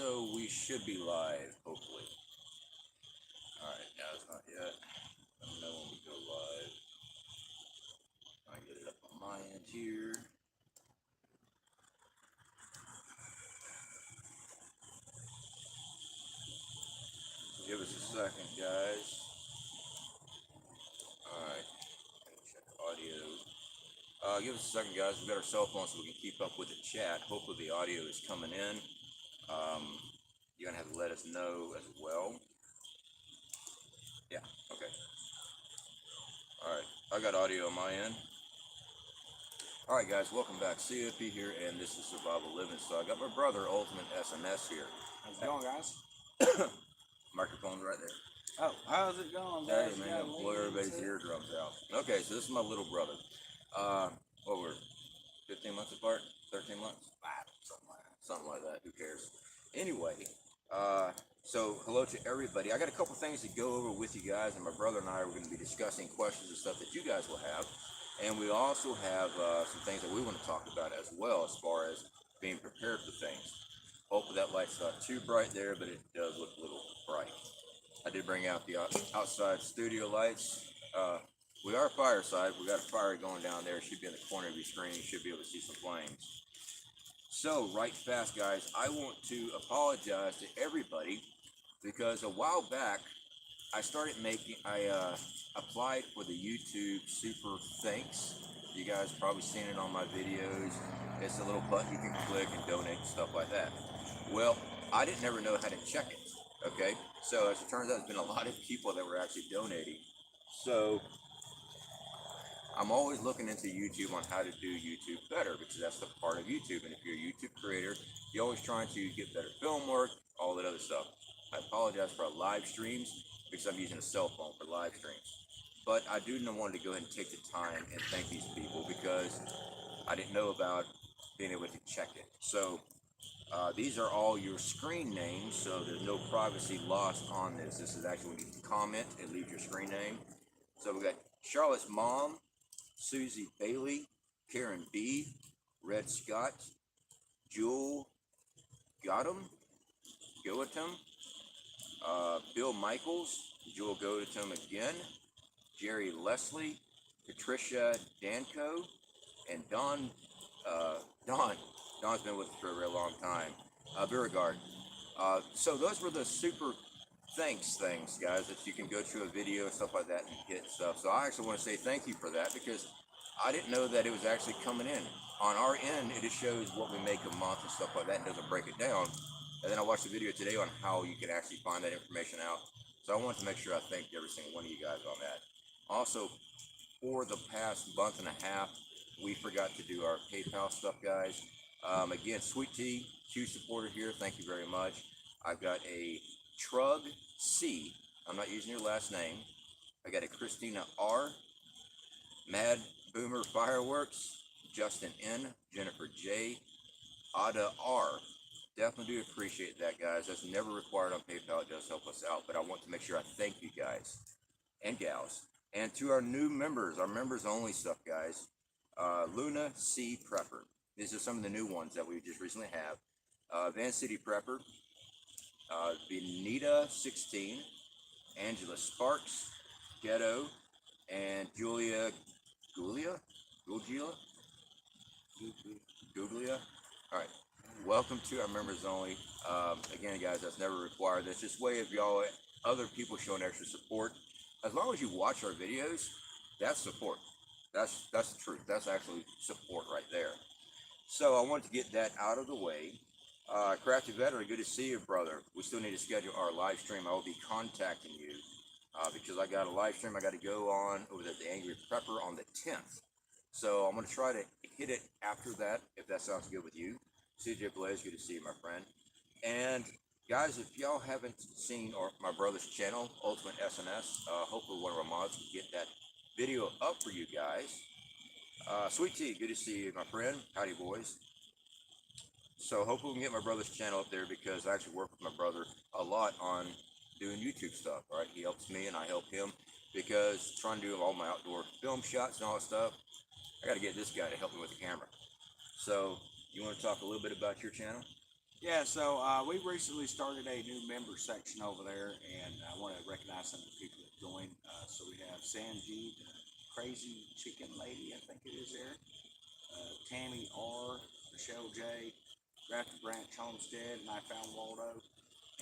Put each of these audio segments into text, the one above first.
So we should be live, hopefully. Alright, no, it's not yet. Let me know when we go live. I get it up on my end here. Give us a second, guys. Alright, check audio. Give us a second, guys. We've got our cell phone so we can keep up with the chat. Hopefully the audio is coming in. You're going to have to let us know as well. Yeah, okay. Alright, I got audio on my end. Alright guys, welcome back. CFP here, and this is Survival Living. So I got my brother, Ultimate SMS here. How's it going, guys? Microphone right there. Oh, how's it going, Hey guys? man, blow everybody's eardrums out. Okay, so this is my little brother. What, we're 15 months apart? 13 months? Something like that. Who cares? Anyway, so hello to everybody. I got a couple things to go over with you guys, and my brother and I are going to be discussing questions and stuff that you guys will have. And we also have some things that we want to talk about as well, as far as being prepared for things. Hopefully that light's not too bright there, but it does look a little bright. I did bring out the outside studio lights. We are fireside. We got a fire going down there. It should be in the corner of your screen. You should be able to see some flames. So, right fast, guys, I want to apologize to everybody because a while back, I applied for the YouTube Super Thanks. You guys probably seen it on my videos. It's a little button you can click and donate and stuff like that. Well, I didn't ever know how to check it, okay? So, as it turns out, there's been a lot of people that were actually donating. So, I'm always looking into YouTube on how to do YouTube better because that's the part of YouTube. And if you're a YouTube creator, you're always trying to get better film work, all that other stuff. I apologize for our live streams because I'm using a cell phone for live streams. But I do want to go ahead and take the time and thank these people because I didn't know about being able to check it. So these are all your screen names, so there's no privacy lost on this. This is actually when you comment and leave your screen name. So we got Charlotte's mom, Susie Bailey, Karen B, Red Scott, Jewel Gotham, Bill Michaels, Jewel Gotham again, Jerry Leslie, Patricia Danko, and Don. Don's been with us for a very long time. Beauregard. So those were the super thanks things, guys, that you can go to a video and stuff like that and get stuff. So I actually want to say thank you for that because I didn't know that it was actually coming in. On our end, it just shows what we make a month and stuff like that and doesn't break it down. And then I watched a video today on how you can actually find that information out. So I wanted to make sure I thanked every single one of you guys on that. Also, for the past month and a half, we forgot to do our PayPal stuff, guys. Again, Sweet Tea, huge supporter here. Thank you very much. I've got a Trug C. I'm not using your last name. I got a Christina R. Mad Boomer Fireworks. Justin N. Jennifer J. Ada R. Definitely do appreciate that, guys. That's never required on PayPal. It does help us out. But I want to make sure I thank you guys and gals. And to our new members, our members only stuff, guys. Luna C. Prepper. These are some of the new ones that we just recently have. Van City Prepper. Benita 16, Angela Sparks, Ghetto, and Guglia. All right, welcome to our members only. Again, guys, that's never required. That's just way of y'all, other people showing extra support. As long as you watch our videos, that's support. That's the truth. That's actually support right there. So I wanted to get that out of the way. Crafty Veteran, good to see you, brother. We still need to schedule our live stream. I will be contacting you because I got a live stream I got to go on over at the Angry Prepper on the 10th. So I'm going to try to hit it after that, if that sounds good with you. CJ Blaze, good to see you, my friend. And guys, if y'all haven't seen my brother's channel, Ultimate SNS, hopefully one of our mods can get that video up for you guys. Sweet Tea, good to see you, my friend. Howdy, boys. So hopefully we can get my brother's channel up there because I actually work with my brother a lot on doing YouTube stuff, right? He helps me and I help him because trying to do all my outdoor film shots and all that stuff, I got to get this guy to help me with the camera. So you want to talk a little bit about your channel? Yeah, so we recently started a new member section over there, and I want to recognize some of the people that joined. So we have Sanjeev, Crazy Chicken Lady, I think it is there, Tammy R, Michelle J, Grafton Branch Homestead, and I Found Waldo.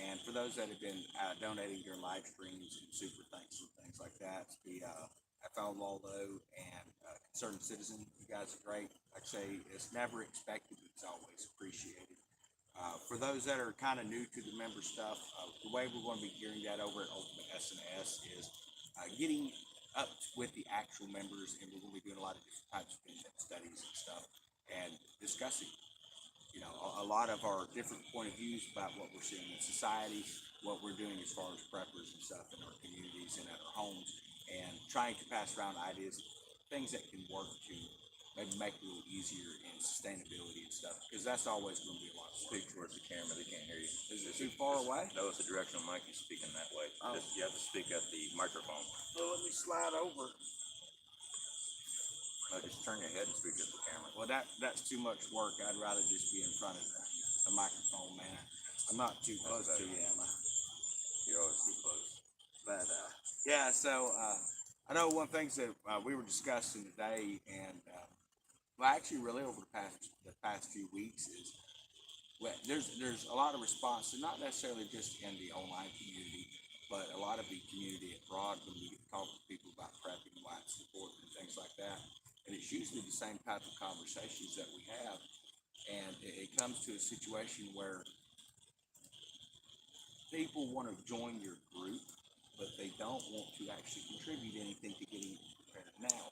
And for those that have been donating during live streams and super thanks and things like that, I Found Waldo and Concerned Citizen, you guys are great. Like I say, it's never expected, but it's always appreciated. For those that are kind of new to the member stuff, the way we're going to be gearing that over at Ultimate S&S is getting up with the actual members, and we're going to be doing a lot of different types of in-depth studies and stuff, and discussing, you know, a lot of our different point of views about what we're seeing in society, what we're doing as far as preppers and stuff in our communities and at our homes, and trying to pass around ideas, things that can work to maybe make it a little easier in sustainability and stuff, because that's always going to be a lot of work. Speak towards the camera, they can't hear you. Is it too far away? No, it's a directional mic, you're speaking that way. Oh. You have to speak at the microphone. Well, let me slide over. No, just turn your head and speak at the camera. Well, that's too much work. I'd rather just be in front of the microphone, man. I'm not too close to you, am I? You're always too close. But yeah, so I know one thing that we were discussing today, and well, actually, really over the past few weeks is, well, there's a lot of response, and not necessarily just in the online community, but a lot of the community abroad when we get to talk to people about prepping and why it's important and things like that. And it's usually the same type of conversations that we have, and it comes to a situation where people want to join your group, but they don't want to actually contribute anything to getting prepared. Now,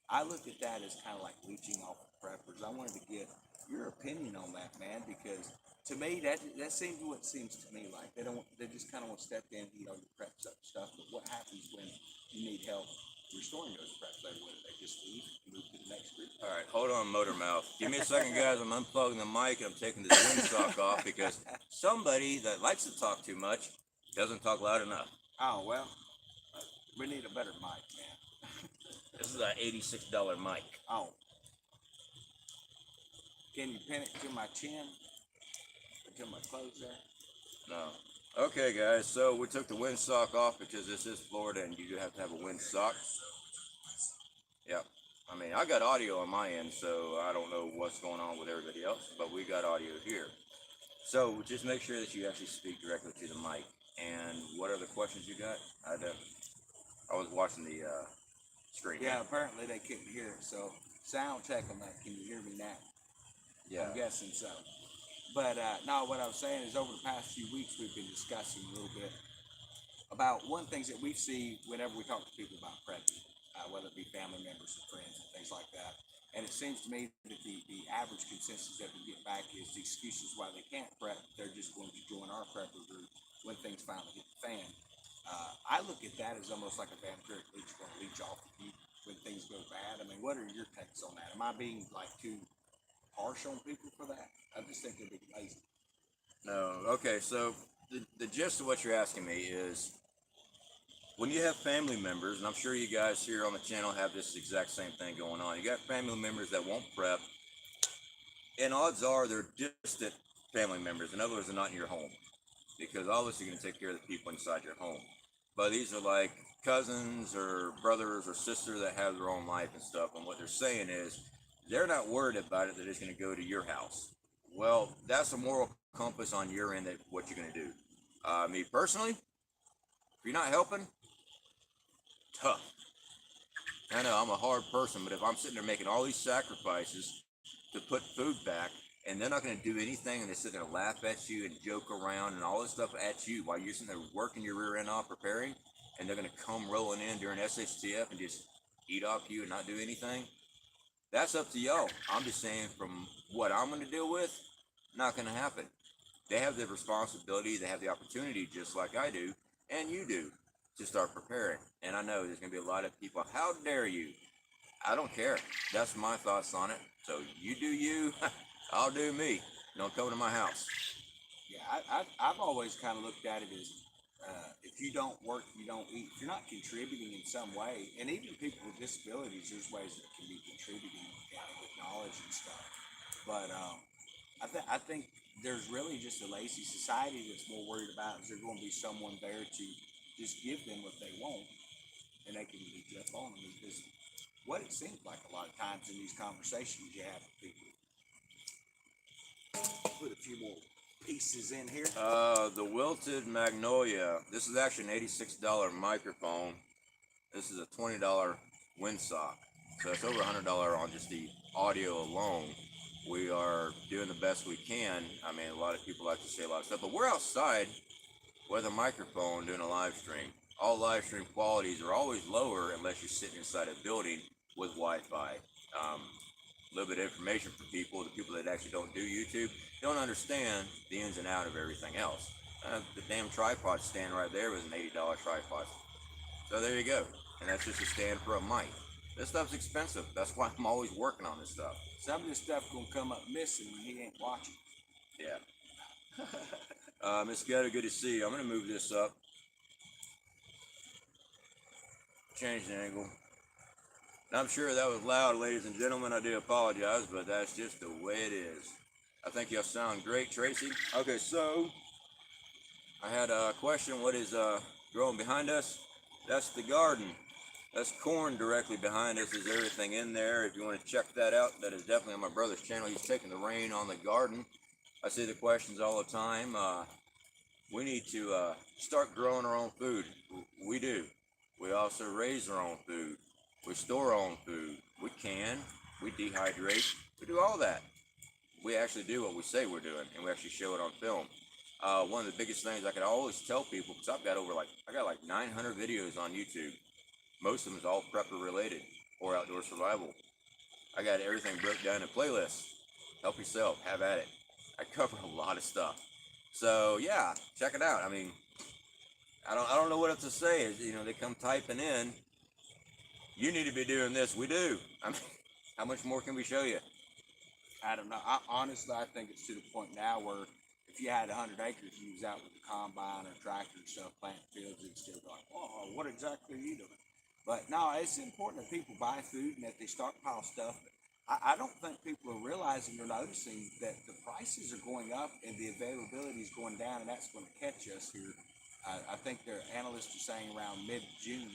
I look at that as kind of like leeching off the preppers. I wanted to get your opinion on that, man, because to me that seems what it seems to me like. They just kind of want to step in, you know, your preps up stuff. But what happens when you need help restoring those preps? They just leave and move to the next group. All right, hold on, motor mouth. Give me a second, guys. I'm unplugging the mic and I'm taking this windsock off because somebody that likes to talk too much doesn't talk loud enough. Oh well, we need a better mic, man. This is an $86 mic. Oh. Can you pin it to my chin? Or to my clothes there? No. Okay, guys, so we took the windsock off because this is Florida and you do have to have a windsock. Yeah. I mean, I got audio on my end, so I don't know what's going on with everybody else, but we got audio here. So just make sure that you actually speak directly to the mic. And what are the questions you got? I was watching the screen. Yeah, apparently they couldn't hear it, so sound check on that. Can you hear me now? Yeah. I'm guessing so. But no, what I was saying is over the past few weeks we've been discussing a little bit about one things that we see whenever we talk to people about prepping, whether it be family members or friends and things like that. And it seems to me that the average consensus that we get back is the excuses why they can't prep. They're just going to join our prepper group when things finally hit the fan. I look at that as almost like a vampiric leech going to leech off of you when things go bad. I mean, what are your takes on that? Am I being like too harsh on people for that? I just think they're being lazy. No. Okay, so the gist of what you're asking me is when you have family members, and I'm sure you guys here on the channel have this exact same thing going on. You got family members that won't prep, and odds are they're distant family members. In other words, they're not in your home, because obviously you're going to take care of the people inside your home. But these are like cousins or brothers or sisters that have their own life and stuff, and what they're saying is they're not worried about it, they're just going to go to your house. Well, that's a moral compass on your end of what you're going to do. Me personally, if you're not helping, tough. I know I'm a hard person, but if I'm sitting there making all these sacrifices to put food back, and they're not going to do anything, and they're sitting there and laugh at you and joke around and all this stuff at you while you're sitting there working your rear end off preparing, and they're going to come rolling in during SHTF and just eat off you and not do anything, that's up to y'all. I'm just saying from what I'm going to deal with, not going to happen. They have the responsibility, they have the opportunity just like I do, and you do, to start preparing. And I know there's going to be a lot of people, how dare you? I don't care. That's my thoughts on it. So you do you, I'll do me. Don't come to my house. Yeah, I've always kind of looked at it as if you don't work, you don't eat. If you're not contributing in some way, and even people with disabilities, there's ways that can be contributing with knowledge and stuff. But I think there's really just a lazy society that's more worried about is there going to be someone there to just give them what they want, and they can beat up on them. Because what it seems like a lot of times in these conversations you have with people. Put a few more pieces in here. The Wilted Magnolia. This is actually an $86 microphone. This is a $20 windsock. So it's over $100 on just the audio alone. We are doing the best we can. I mean, a lot of people like to say a lot of stuff, but we're outside with a microphone doing a live stream. All live stream qualities are always lower unless you're sitting inside a building with Wi-Fi. A little bit of information for people, the people that actually don't do YouTube, don't understand the ins and out of everything else. The damn tripod stand right there was an $80 tripod. So there you go. And that's just a stand for a mic. This stuff's expensive. That's why I'm always working on this stuff. Some of this stuff gonna come up missing when he ain't watching. Yeah. Miss Ghetto, good to see you. I'm gonna move this up. Change the angle. And I'm sure that was loud, ladies and gentlemen. I do apologize, but that's just the way it is. I think y'all sound great, Tracy. Okay, so I had a question. What is growing behind us? That's the garden. That's corn directly behind us. Is everything in there? If you want to check that out, that is definitely on my brother's channel. He's taking the reign on the garden. I see the questions all the time. We need to start growing our own food. We do. We also raise our own food. We store our own food. We can. We dehydrate. We do all that. We actually do what we say we're doing, and we actually show it on film. One of the biggest things I can always tell people, because I got like 900 videos on YouTube. Most of them is all prepper related or outdoor survival. I got everything broke down in playlists. Help yourself, have at it. I cover a lot of stuff. So yeah, check it out. I mean, I don't know what else to say. You know, they come typing in, you need to be doing this. We do. I mean, how much more can we show you? I don't know. Honestly, I think it's to the point now where if you had 100 acres, you was out with the combine or tractor and stuff, planting fields, and still going, oh, what exactly are you doing? But no, it's important that people buy food and that they stockpile stuff. I don't think people are realizing or noticing that the prices are going up and the availability is going down, and that's going to catch us here. I think their analysts are saying around mid-June,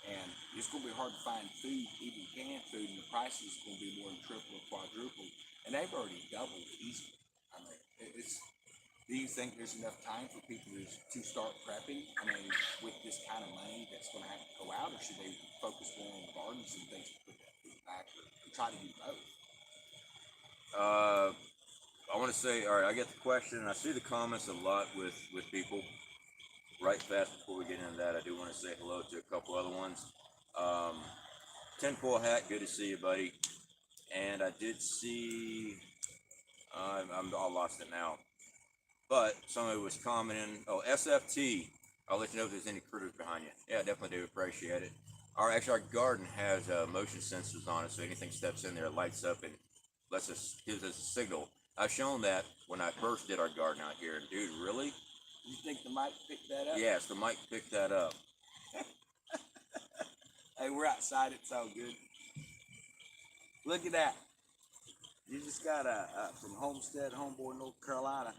and it's going to be hard to find food, even canned food, and the prices are going to be more than triple or quadruple, and they've already doubled easy. I mean, do you think there's enough time for people to start prepping? I mean, with this kind of money that's going to have to go out, or should they focus more on gardens and things to put that food back, or try to do both? I want to say, all right, I get the question, and I see the comments a lot with people. Right fast before we get into that, I do want to say hello to a couple other ones. Tinfoil Hat, good to see you, buddy. And I did see, I lost it now. But somebody was commenting, oh, SFT, I'll let you know if there's any critters behind you. Yeah, definitely do appreciate it. Actually, our garden has motion sensors on it, so anything steps in there, it lights up and gives us a signal. I've shown that when I first did our garden out here, and dude, really? You think the mic picked that up? Yes, the mic picked that up. Hey, we're outside, it's all good. Look at that. You just got from Homestead, homeboy, North Carolina.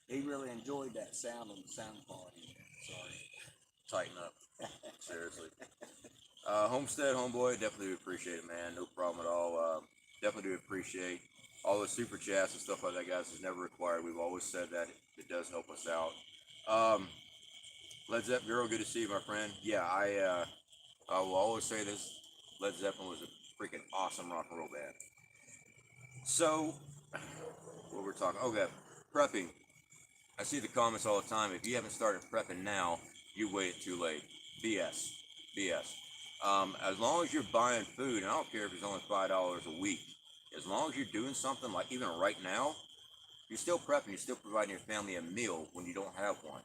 He really enjoyed that sound and the sound quality. Sorry. Tighten up. Seriously. Homestead, homeboy, definitely do appreciate it, man. No problem at all. Definitely do appreciate all the super chats and stuff like that, guys. It's never required. We've always said that it does help us out. Led Zeppelin girl, good to see you, my friend. Yeah, I will always say this. Led Zeppelin was a freaking awesome rock and roll band. So, what we're talking, okay, prepping. I see the comments all the time. If you haven't started prepping now, you waited too late. BS. As long as you're buying food, and I don't care if it's only $5 a week, as long as you're doing something like even right now, you're still prepping, you're still providing your family a meal when you don't have one.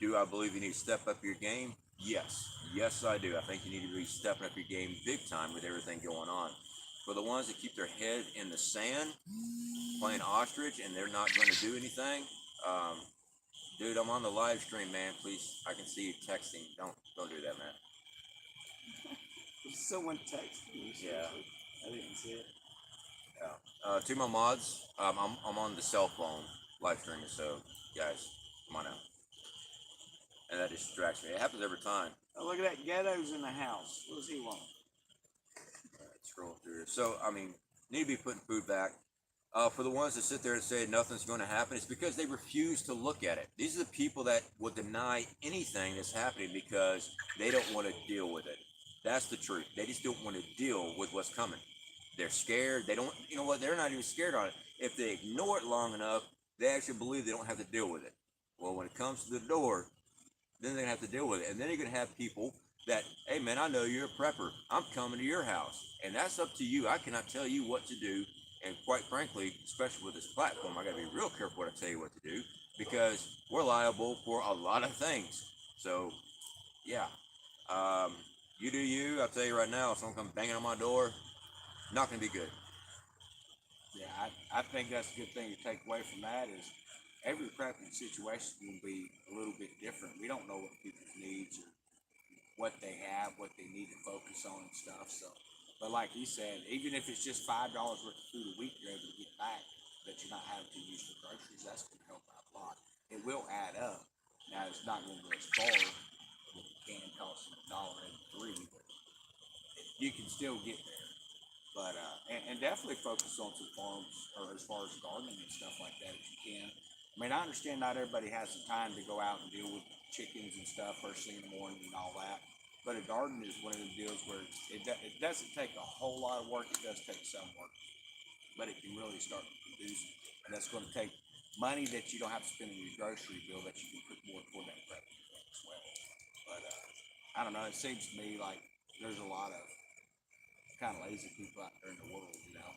Do I believe you need to step up your game? Yes. Yes, I do. I think you need to be stepping up your game big time with everything going on. For the ones that keep their head in the sand, playing ostrich, and they're not going to do anything, dude, I'm on the live stream, man. Please, I can see you texting. Don't do that, man. Someone texted me. Yeah. I didn't see it. Yeah. To my mods, I'm on the cell phone. live streaming. So, guys, come on out. And that distracts me. It happens every time. Oh, look at that. Ghetto's in the house. What does he want? All right, scroll through here. So, I mean, need to be putting food back. For the ones that sit there and say nothing's going to happen, it's because they refuse to look at it. These are the people that will deny anything that's happening because they don't want to deal with it. That's the truth. They just don't want to deal with what's coming. They're scared. They don't, you know what? They're not even scared on it. If they ignore it long enough, they actually believe they don't have to deal with it. Well, when it comes to the door, then they're going to have to deal with it. And then you're going to have people that, hey, man, I know you're a prepper. I'm coming to your house. And that's up to you. I cannot tell you what to do. And quite frankly, especially with this platform, I got to be real careful what I tell you what to do because we're liable for a lot of things. So, yeah, you do you. I'll tell you right now, if someone comes banging on my door, not going to be good. Yeah, I think that's a good thing to take away from that is every prepping situation will be a little bit different. We don't know what people's needs or what they have, what they need to focus on and stuff. So, but like he said, even if it's just $5 worth of food a week you're able to get back that you're not having to use for groceries, that's going to help out a lot. It will add up. Now, it's not going to go as far with the can costing $1.83, but you can still get there. But and definitely focus on some farms or as far as gardening and stuff like that if you can. I mean, I understand not everybody has the time to go out and deal with chickens and stuff first thing in the morning and all that. But a garden is one of the deals where it doesn't take a whole lot of work. It does take some work, but it can really start to produce. And that's going to take money that you don't have to spend on your grocery bill that you can put more toward that prep as well. But I don't know. It seems to me like there's a lot of kind of lazy people out there in the world, you know.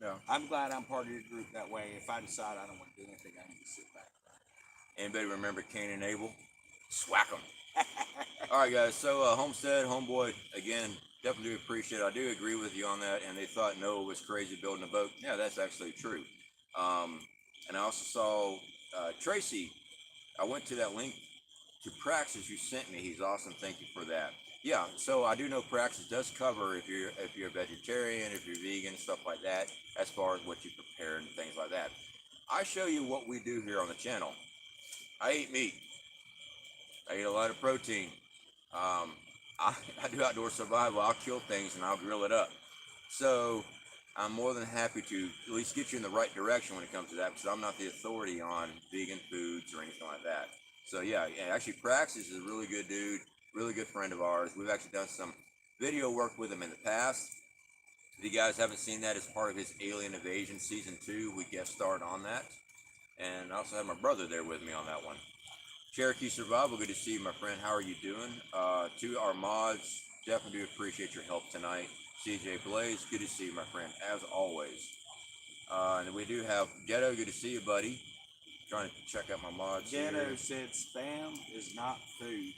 Yeah. I'm glad I'm part of your group that way. If I decide I don't want to do anything, I can just sit back. Anybody remember Cain and Abel? Swack them. All right, guys. So Homestead, Homeboy, again, definitely do appreciate it. I do agree with you on that. And they thought Noah was crazy building a boat. Yeah, that's actually true. And I also saw Tracy. I went to that link to Praxis you sent me. He's awesome. Thank you for that. Yeah, so I do know Praxis does cover if you're a vegetarian, if you're vegan, stuff like that, as far as what you prepare and things like that. I show you what we do here on the channel. I eat meat. I eat a lot of protein. I do outdoor survival. I'll kill things and I'll grill it up. So I'm more than happy to at least get you in the right direction when it comes to that, because I'm not the authority on vegan foods or anything like that. So yeah, actually Praxis is a really good dude, really good friend of ours. We've actually done some video work with him in the past. If you guys haven't seen that, as part of his Alien Invasion Season 2, we guest starred on that. And I also had my brother there with me on that one. Cherokee Survival, good to see you, my friend. How are you doing? To our mods, definitely do appreciate your help tonight. CJ Blaze, good to see you, my friend, as always. And we do have Ghetto, good to see you, buddy. Trying to check out my mods Ghetto here. said spam is not food.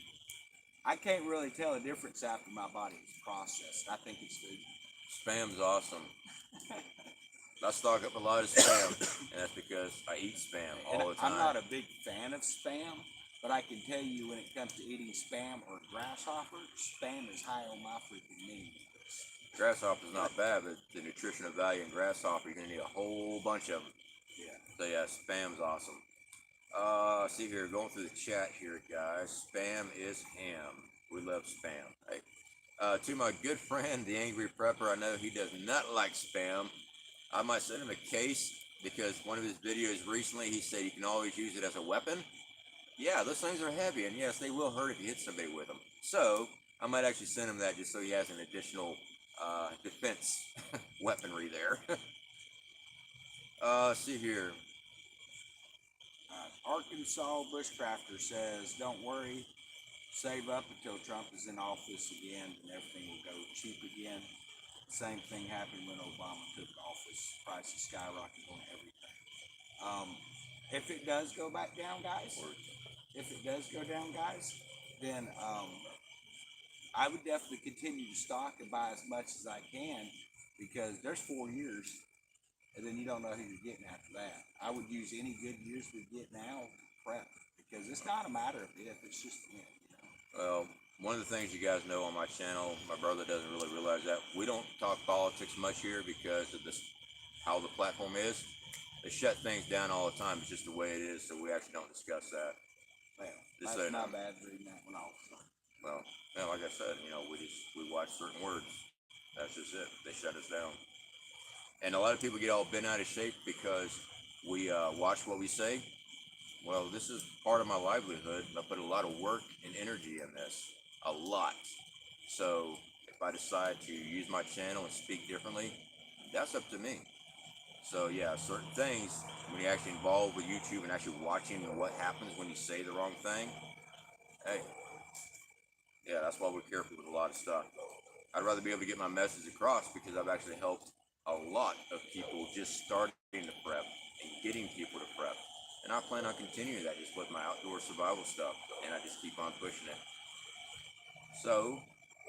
I can't really tell the difference after my body is processed. I think it's food. Spam's awesome. I stock up a lot of spam, and that's because I eat spam all the time. I'm not a big fan of spam, but I can tell you when it comes to eating spam or grasshopper, spam is high on my freaking menu list. Grasshopper's not bad, but the nutritional value in grasshopper, you're going to need a whole bunch of them. Yeah. So yeah, spam's awesome. See here, going through the chat here, guys. Spam is ham. We love spam. Hey, to my good friend, the Angry Prepper, I know he does not like spam. I might send him a case because one of his videos recently, he said you can always use it as a weapon. Yeah, those things are heavy, and yes, they will hurt if you hit somebody with them. So I might actually send him that just so he has an additional defense weaponry there. See here. Arkansas Bushcrafter says, don't worry, save up until Trump is in office again and everything will go cheap again. The same thing happened when Obama took office. Prices skyrocketed on everything. If it does go back down, guys, then I would definitely continue to stock and buy as much as I can, because there's 4 years and then you don't know who you're getting after that. I would use any good years we get now to prep, because it's not a matter of if, it's just when, you know. Well, one of the things you guys know on my channel, my brother doesn't really realize that we don't talk politics much here because of this how the platform is. They shut things down all the time. It's just the way it is, so we actually don't discuss that. Well, Just that's so you my know. bad reading that one off. Well, yeah, like I said, we watch certain words. That's just it. They shut us down. And a lot of people get all bent out of shape because we watch what we say. Well, this is part of my livelihood. I put a lot of work and energy in this, a lot. So if I decide to use my channel and speak differently, that's up to me. So yeah, certain things, when you're actually involved with YouTube and actually watching what happens when you say the wrong thing, hey, yeah, that's why we're careful with a lot of stuff. I'd rather be able to get my message across because I've actually helped a lot of people just starting to prep and getting people to prep. And I plan on continuing that just with my outdoor survival stuff, and I just keep on pushing it. So,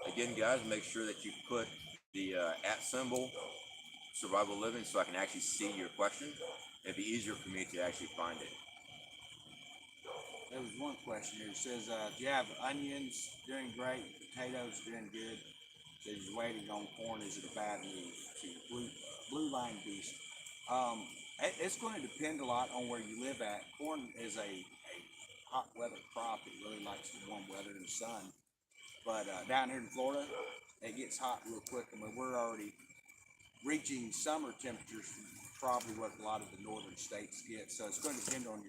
again, guys, make sure that you put the @ symbol, Survival Living, so I can actually see your question. It'd be easier for me to actually find it. There was one question here. It says, do you have onions doing great, potatoes doing good? It says you're waiting on corn. Is it a bad move to blue line beast? It's going to depend a lot on where you live at. Corn is a hot weather crop. It really likes the warm weather and the sun. But down here in Florida, it gets hot real quick. I mean, we're already reaching summer temperatures from probably what a lot of the northern states get. So it's going to depend on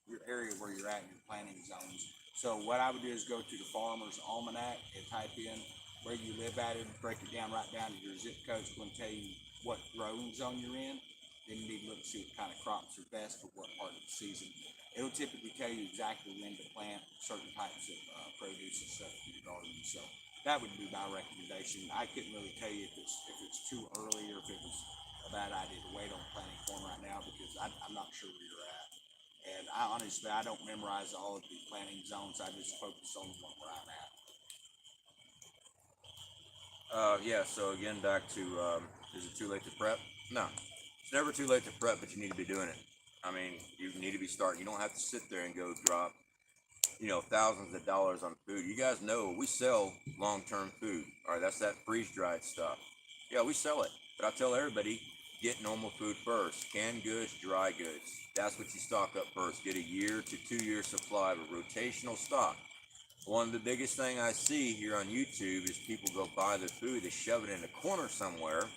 your area where you're at in your planting zones. So what I would do is go to the Farmer's Almanac and type in where you live at it, break it down right down to your zip code. It's going to tell you what growing zone you're in. Then you need to look and see what kind of crops are best for what part of the season. It'll typically tell you exactly when to plant certain types of produce and stuff in your garden. So that would be my recommendation. I couldn't really tell you if it's too early or if it was a bad idea to wait on planting corn right now because I'm not sure where you're at. And I honestly, I don't memorize all of the planting zones. I just focus on the one where I'm at. Yeah, so again, back to, is it too late to prep? No, it's never too late to prep, but you need to be doing it. I mean, you need to be starting. You don't have to sit there and go drop, thousands of dollars on food. You guys know we sell long-term food. All right, that's that freeze-dried stuff. Yeah, we sell it, but I tell everybody, get normal food first. Canned goods, dry goods. That's what you stock up first. Get a 1 to 2 year supply of a rotational stock. One of the biggest thing I see here on YouTube is people go buy their food, they shove it in a corner somewhere,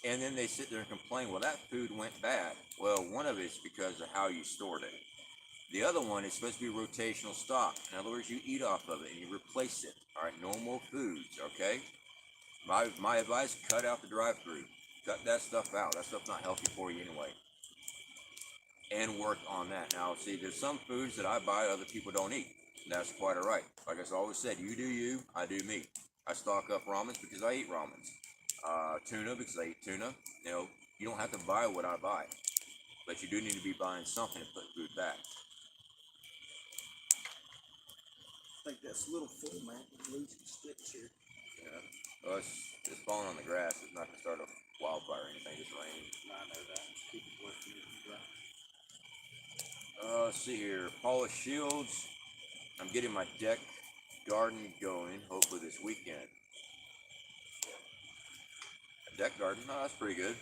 and then they sit there and complain, well, that food went bad. Well, one of it's because of how you stored it. The other one is supposed to be rotational stock. In other words, you eat off of it and you replace it. All right, normal foods, okay? My advice, cut out the dry food. Cut that stuff out. That stuff's not healthy for you anyway. And work on that. Now, see, there's some foods that I buy other people don't eat. That's quite all right. Like I always said, you do you, I do me. I stock up ramens because I eat ramens. Tuna because I eat tuna. You don't have to buy what I buy, but you do need to be buying something to put food back. I think that's a little full, man. We're losing sticks here. Yeah. Well, it's falling on the grass. It's not going to start a wildfire or anything. It's raining. I know that. Keep it working. Let's see here. Polished shields. I'm getting my deck garden going, hopefully this weekend. A deck garden? Oh, that's pretty good.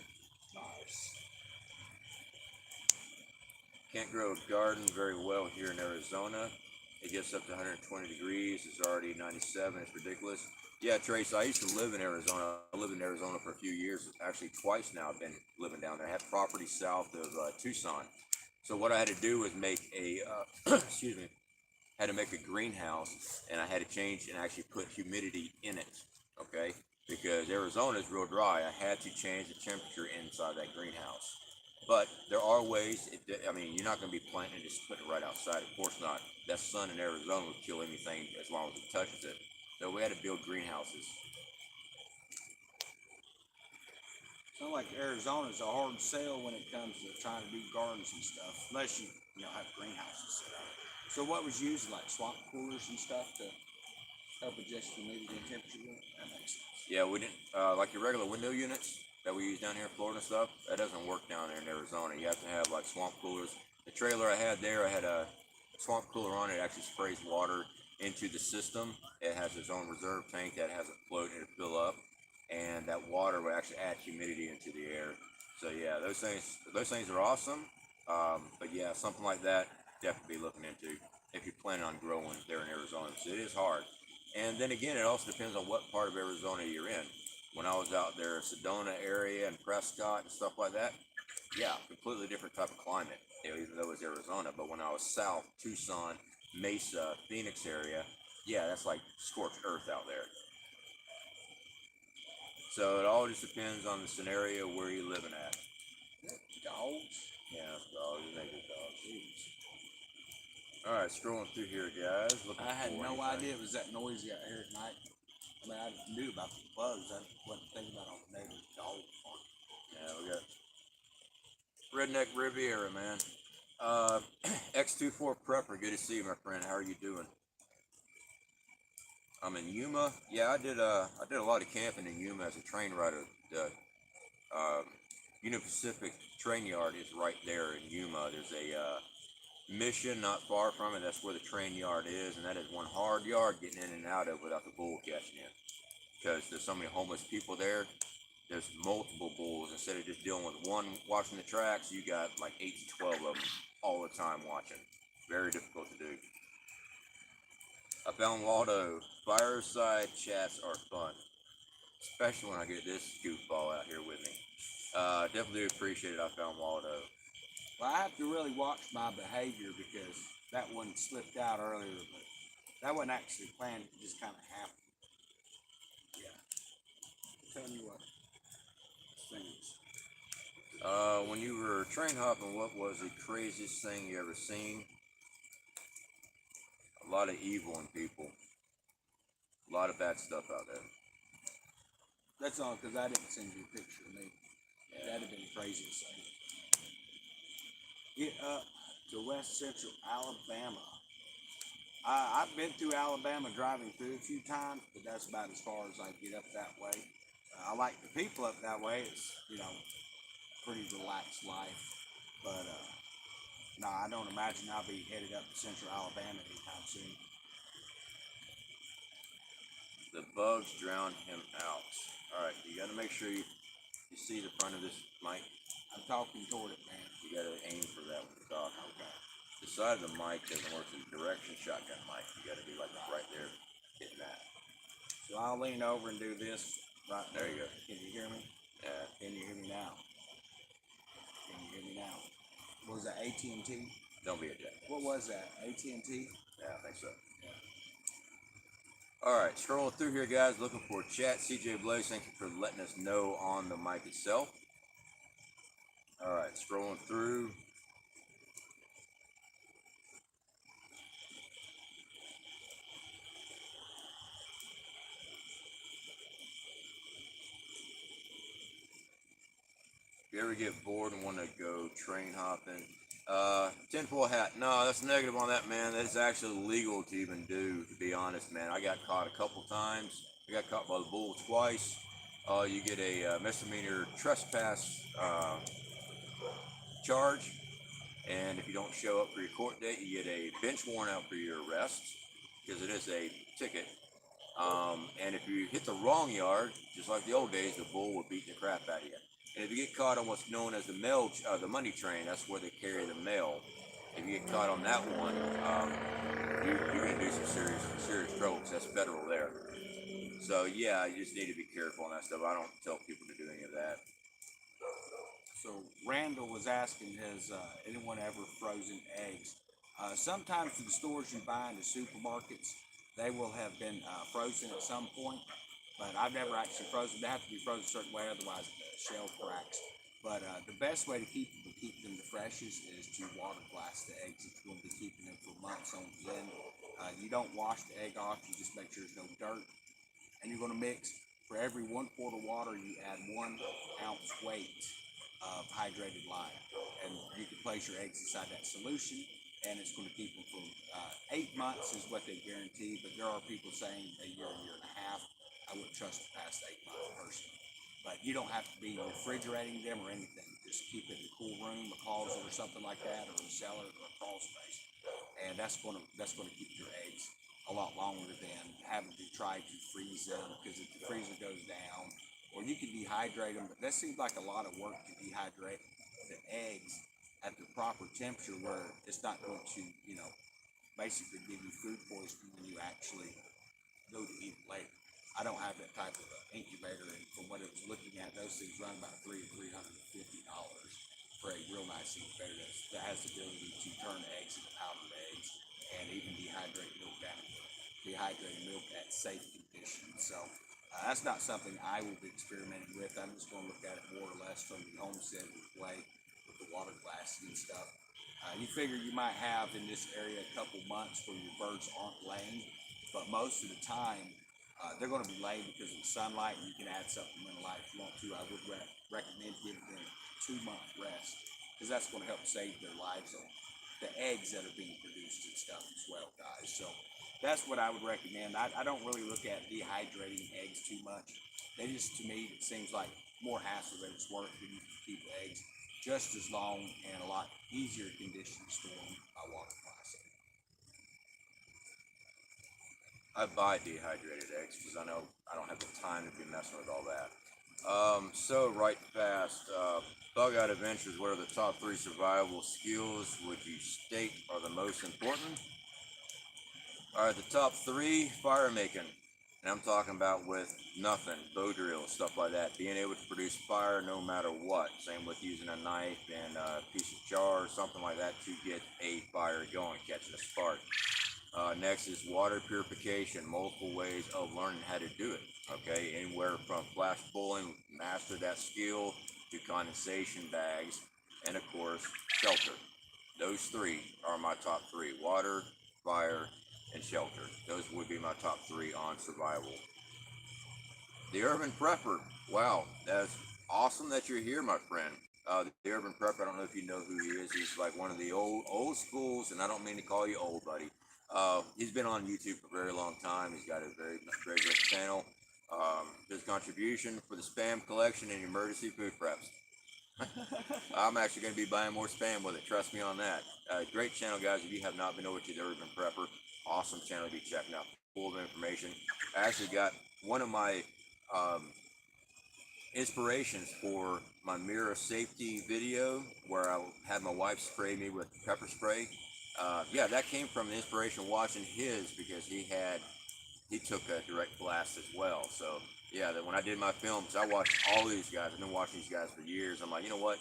Nice. Can't grow a garden very well here in Arizona. It gets up to 120 degrees. It's already 97. It's ridiculous. Yeah, Trace, I used to live in Arizona. I lived in Arizona for a few years. Actually, twice now I've been living down there. I had property south of Tucson. So what I had to do was make a, excuse me, had to make a greenhouse, and I had to change and actually put humidity in it, okay? Because Arizona is real dry. I had to change the temperature inside that greenhouse. But there are ways, you're not going to be planting and just putting it right outside. Of course not. That sun in Arizona would kill anything as long as it touches it. So we had to build greenhouses. Sounds like Arizona's a hard sell when it comes to trying to do gardens and stuff, unless you have greenhouses set up. So what was used, like swamp coolers and stuff to help adjust humidity and temperature? That makes sense. Yeah, we didn't, like your regular window units that we use down here in Florida and stuff, that doesn't work down there in Arizona. You have to have like swamp coolers. The trailer I had there, I had a swamp cooler on it. It actually sprays water into the system. It has its own reserve tank that has a float and it fill up. and that water will actually add humidity into the air. So yeah, those things are awesome. But yeah, something like that definitely be looking into if you're planning on growing there in Arizona. So it is hard. And then again, it also depends on what part of Arizona you're in. When I was out there, Sedona area and Prescott and stuff like that, yeah, completely different type of climate, even though it's Arizona. But when I was south, Tucson, Mesa, Phoenix area, yeah, that's like scorched earth out there. So it all just depends on the scenario where you're living at. Dogs. Yeah, dogs, naked dogs. Jeez. All right, scrolling through here, guys. I had no idea it was that noisy out here at night. I mean, I knew about the bugs. I wasn't thinking about all the neighbor's dog farm. Yeah, we got Redneck Riviera, man. X24 Prepper, good to see you, my friend. How are you doing? I'm in Yuma. Yeah, I did a lot of camping in Yuma as a train rider. The Union Pacific train yard is right there in Yuma. There's a Mission not far from it. That's where the train yard is, and that is one hard yard getting in and out of without the bull catching you, because there's so many homeless people there. There's multiple bulls. Instead of just dealing with one watching the tracks, you got like 8 to 12 of them all the time watching. Very difficult to do. I found Waldo. Fireside chats are fun, especially when I get this goofball out here with me. Definitely appreciate it. I found Waldo. Well, I have to really watch my behavior because that one slipped out earlier, but that wasn't actually planned. It just kind of happened. Yeah. Tell me what things. When you were train hopping, what was the craziest thing you ever seen? A lot of evil in people. A lot of bad stuff out there. That's all because I didn't send you a picture of me. Yeah. That'd have been the craziest thing. Get up to West Central Alabama. I've been through Alabama driving through a few times, but that's about as far as I get up that way. I like the people up that way. It's, pretty relaxed life. But, no, I don't imagine I'll be headed up to Central Alabama anytime soon. The bugs drowned him out. All right, you got to make sure you see the front of this mic. I'm talking toward it, man. You got to aim for that when you're talking. Okay. The side of the mic doesn't work as a direction shotgun mic. You got to be like right there, hitting that. So I'll lean over and do this. Right there you go. Can you hear me? Yeah. Can you hear me now? Can you hear me now? What was that, AT&T? Don't be a jack. What was that, AT&T? Yeah, I think so. Yeah. All right, scrolling through here, guys, looking for chat. CJ Blaze, thank you for letting us know on the mic itself. All right, scrolling through. If you ever get bored and want to go train hopping, tinfoil hat. No, that's negative on that, man. That is actually legal to even do, to be honest, man. I got caught a couple times. I got caught by the bull twice. You get a misdemeanor trespass charge, and if you don't show up for your court date, you get a bench warrant out for your arrest, because it is a ticket. And if you hit the wrong yard, just like the old days, the bull will beat the crap out of you. And if you get caught on what's known as the the money train, that's where they carry the mail. If you get caught on that one, you're going to do some serious trouble, because that's federal there. So yeah, you just need to be careful on that stuff. I don't tell people to do any of that. So Randall was asking, has anyone ever frozen eggs? Sometimes the stores you buy in the supermarkets, they will have been frozen at some point, but I've never actually frozen. They have to be frozen a certain way, otherwise the shell cracks. But the best way to keep them the freshest is to water glass the eggs if you're going to be keeping them for months on end. You don't wash the egg off, you just make sure there's no dirt. And you're going to mix, for every 1 quart of water, you add 1 ounce weight of hydrated lime. And you can place your eggs inside that solution, and it's going to keep them for 8 months is what they guarantee, but there are people saying a year and a half. I wouldn't trust it past 8 months personally. But you don't have to be refrigerating them or anything. Just keep it in a cool room, a closet or something like that, or a cellar or a crawl space. And that's going to keep your eggs a lot longer than having to try to freeze them, because if the freezer goes down or you can dehydrate them, but that seems like a lot of work to dehydrate the eggs at the proper temperature where it's not going to, you know, basically give you food poisoning when you actually go to eat it later. I don't have that type of incubator, and from what I was looking at, those things run about $300 to $350 for a real nice incubator that has the ability to turn eggs into powdered eggs and even dehydrate milk down to dehydrated milk at safe conditions. So that's not something I will be experimenting with. I'm just going to look at it more or less from the homestead way with the water glassing and stuff. You figure you might have in this area a couple months where your birds aren't laying, but most of the time they're going to be laying because of the sunlight, and you can add supplemental light if you want to. I would recommend giving them a 2-month rest because that's going to help save their lives on the eggs that are being produced and stuff as well, guys. So that's what I would recommend. I don't really look at dehydrating eggs too much. They just, to me, it seems like more hassle than it's worth to keep eggs just as long and a lot easier conditions to store them by water glassing. I buy dehydrated eggs because I know I don't have the time to be messing with all that. So right fast, Bug Out Adventures, what are the top 3 survival skills would you state are the most important? All right, the top 3, fire making. And I'm talking about with nothing, bow drills, stuff like that. Being able to produce fire no matter what. Same with using a knife and a piece of char or something like that to get a fire going, catching a spark. Next is water purification, multiple ways of learning how to do it. Okay, anywhere from flash pulling, master that skill, to condensation bags, and of course, shelter. Those 3 are my top 3, water, fire, and shelter. Those would be my top 3 on survival. The Urban Prepper, wow, that's awesome that you're here, my friend. The Urban Prepper, I don't know if you know who he is. He's like one of the old schools, and I don't mean to call you old, buddy. He's been on YouTube for a very long time. He's got a very great channel. His contribution for the spam collection and emergency food preps. I'm actually going to be buying more spam with it. Trust me on that. Great channel, guys. If you have not been over to the Urban Prepper, awesome channel to be checking out. Full of information. I actually got one of my inspirations for my MIRA Saftey video where I had my wife spray me with pepper spray. Yeah, that came from the inspiration watching his because he took a direct blast as well. So yeah, that when I did my films, I watched all these guys. I've been watching these guys for years. I'm like, you know what?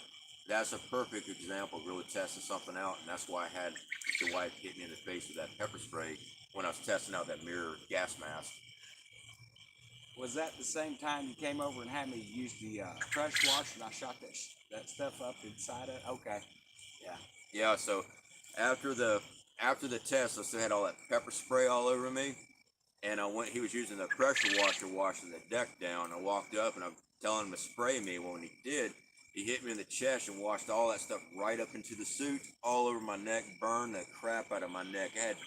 That's a perfect example of really testing something out, and that's why I had the wife hit me in the face with that pepper spray when I was testing out that MIRA gas mask. Was that the same time you came over and had me use the pressure washer and I shot that stuff up inside it? Okay, yeah. Yeah. So after the test, I still had all that pepper spray all over me, and he was using the pressure washer washing the deck down. I walked up and I'm telling him to spray me. Well, when he did, he hit me in the chest and washed all that stuff right up into the suit, all over my neck, burned the crap out of my neck. I had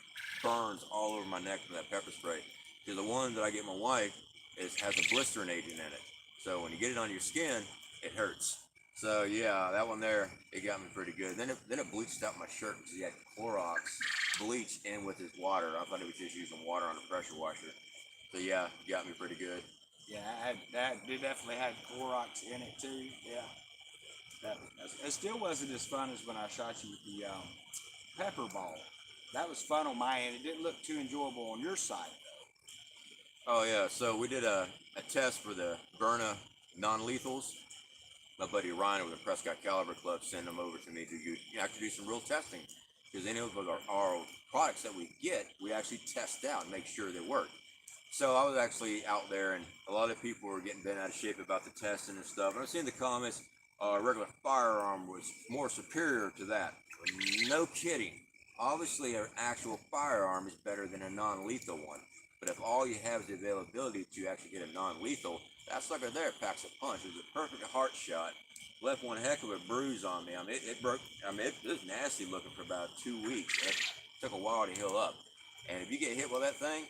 burns all over my neck from that pepper spray. Because the one that I get my wife has a blistering agent in it. So when you get it on your skin, it hurts. So yeah, that one there, it got me pretty good. Then it bleached out my shirt because he had Clorox bleach in with his water. I thought he was just using water on a pressure washer. So yeah, it got me pretty good. Yeah, it definitely had Clorox in it too. Yeah, it still wasn't as fun as when I shot you with the pepper ball. That was fun on my end. It didn't look too enjoyable on your side though. Oh yeah, so we did a test for the Berna non-lethals. My buddy Ryan with the Prescott Caliber Club sent them over to me to actually do some real testing. Because any of our products that we get, we actually test out and make sure they work. So I was actually out there, and a lot of people were getting bent out of shape about the testing and stuff. And I was seeing the comments, a regular firearm was more superior to that. No kidding. Obviously, an actual firearm is better than a non-lethal one. But if all you have is the availability to actually get a non-lethal, that sucker there packs a punch. It was a perfect heart shot. Left one heck of a bruise on me. I mean, it broke. I mean, it was nasty looking for about 2 weeks. It took a while to heal up. And if you get hit with that thing,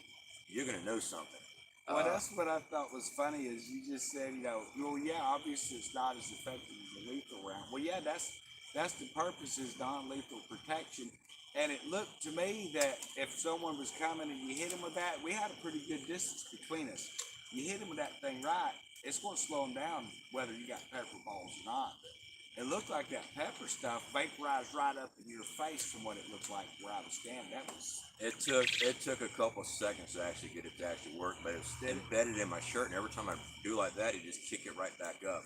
you're gonna know something. Well, that's what I thought was funny is you just said, well, yeah, obviously it's not as effective as a lethal round. Well, yeah, that's the purpose is non-lethal protection. And it looked to me that if someone was coming and you hit him with that, we had a pretty good distance between us. You hit him with that thing right, it's going to slow them down whether you got pepper balls or not. But it looked like that pepper stuff vaporized right up in your face from what it looked like where I was standing. That was... It took a couple seconds to actually get it to actually work, but it was embedded in my shirt, and every time I do like that, it just kick it right back up.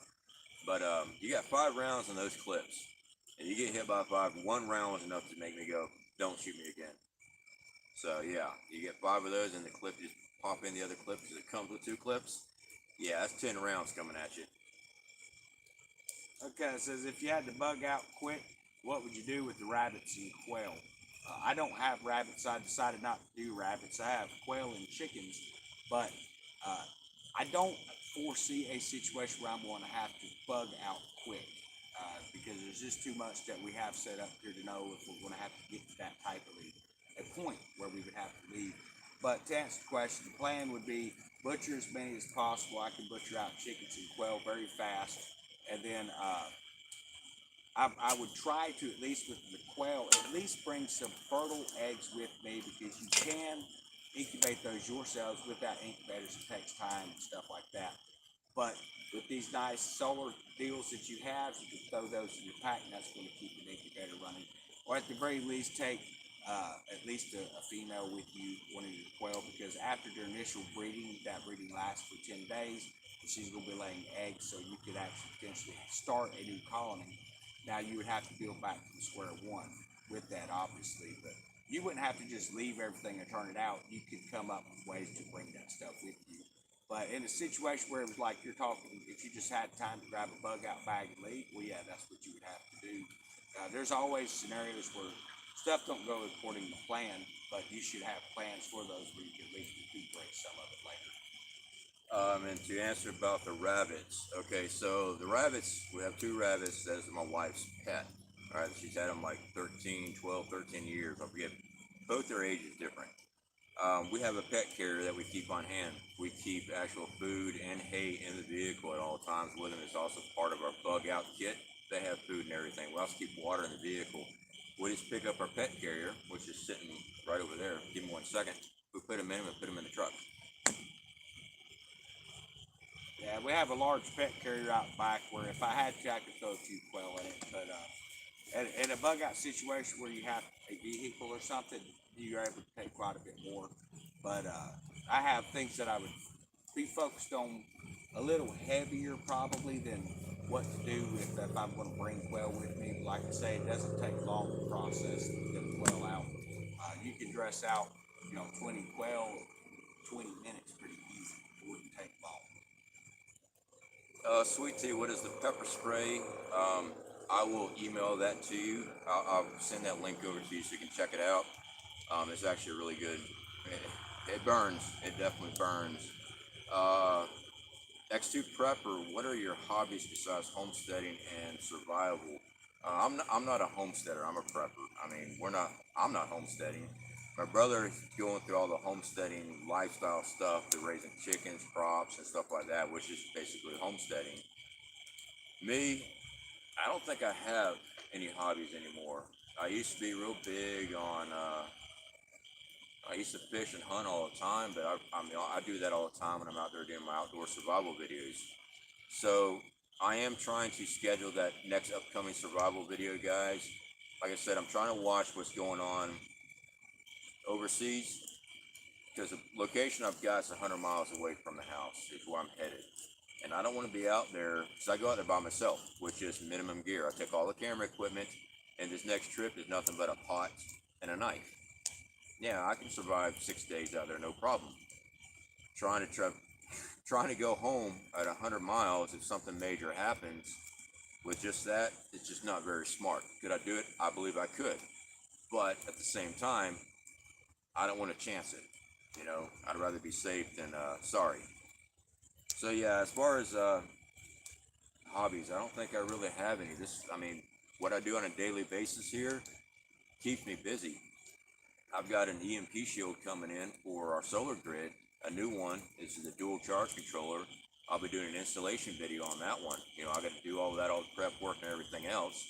But you got 5 rounds in those clips, and you get hit by 5. 1 round was enough to make me go, "Don't shoot me again." So yeah, you get 5 of those, and the clip just pop in the other clip because it comes with 2 clips. Yeah, that's 10 rounds coming at you. Okay, it says if you had to bug out quick, what would you do with the rabbits and quail? I don't have rabbits. I decided not to do rabbits. I have quail and chickens, but I don't foresee a situation where I'm going to have to bug out quick because there's just too much that we have set up here to know if we're going to have to get to that type of a point where we would have to leave. But to answer the question, the plan would be butcher as many as possible. I can butcher out chickens and quail very fast, and then I would try to, at least with the quail, at least bring some fertile eggs with me because you can incubate those yourselves without incubators. It takes time and stuff like that. But with these nice solar deals that you have, you can throw those in your pack, and that's going to keep an incubator running. Or at the very least, take at least a female with you, one of your quail, because after their initial breeding, that breeding lasts for 10 days, and she's going to be laying eggs, so you could actually potentially start a new colony. Now, you would have to build back from square one with that, obviously, but you wouldn't have to just leave everything and turn it out. You could come up with ways to bring that stuff with you. But in a situation where it was like you're talking, if you just had time to grab a bug out bag and leave, well, yeah, that's what you would have to do. There's always scenarios where stuff don't go according to plan, but you should have plans for those where you can at least recuperate some of it later. And to answer about the rabbits, okay, so the rabbits, we have 2 rabbits. That is my wife's pet. All right, she's had them like 13 years. I forget, both their ages different. We have a pet carrier that we keep on hand. We keep actual food and hay in the vehicle at all times with them. It's also part of our bug out kit. They have food and everything. We also keep water in the vehicle. We just pick up our pet carrier, which is sitting right over there. Give me 1 second. We put them in and put them in the truck. Yeah, we have a large pet carrier out back where if I had to, I could throw a few quail in it. But in a bug out situation where you have a vehicle or something, you're able to take quite a bit more. But I have things that I would be focused on a little heavier probably than what to do if I'm going to bring quail with me. Like I say, it doesn't take long to process to get the quail out. You can dress out, 20 quail, 20 minutes pretty easy. It wouldn't take long. Sweet Tea, what is the pepper spray? I will email that to you. I'll send that link over to you so you can check it out. It's actually really good. It burns. It definitely burns. X2 Prepper, what are your hobbies besides homesteading and survival? I'm not a homesteader. I'm a prepper. I mean, I'm not homesteading. My brother is going through all the homesteading lifestyle stuff, the raising chickens, crops, and stuff like that, which is basically homesteading. Me, I don't think I have any hobbies anymore. I used to be real big on, I used to fish and hunt all the time, but I do that all the time when I'm out there doing my outdoor survival videos. So I am trying to schedule that next upcoming survival video, guys. Like I said, I'm trying to watch what's going on overseas, because the location I've got is 100 miles away from the house is where I'm headed, and I don't want to be out there because I go out there by myself with just minimum gear. I take all the camera equipment, and this next trip is nothing but a pot and a knife. Yeah, I can survive 6 days out there, no problem. Trying to go home at 100 miles if something major happens with just that, it's just not very smart. Could I do it? I believe I could, but at the same time, I don't want to chance it. I'd rather be safe than sorry. So yeah, as far as hobbies, I don't think I really have any. What I do on a daily basis here keeps me busy. I've got an EMP shield coming in for our solar grid, a new one. This is a dual charge controller. I'll be doing an installation video on that one. I got to do all that, all the prep work and everything else.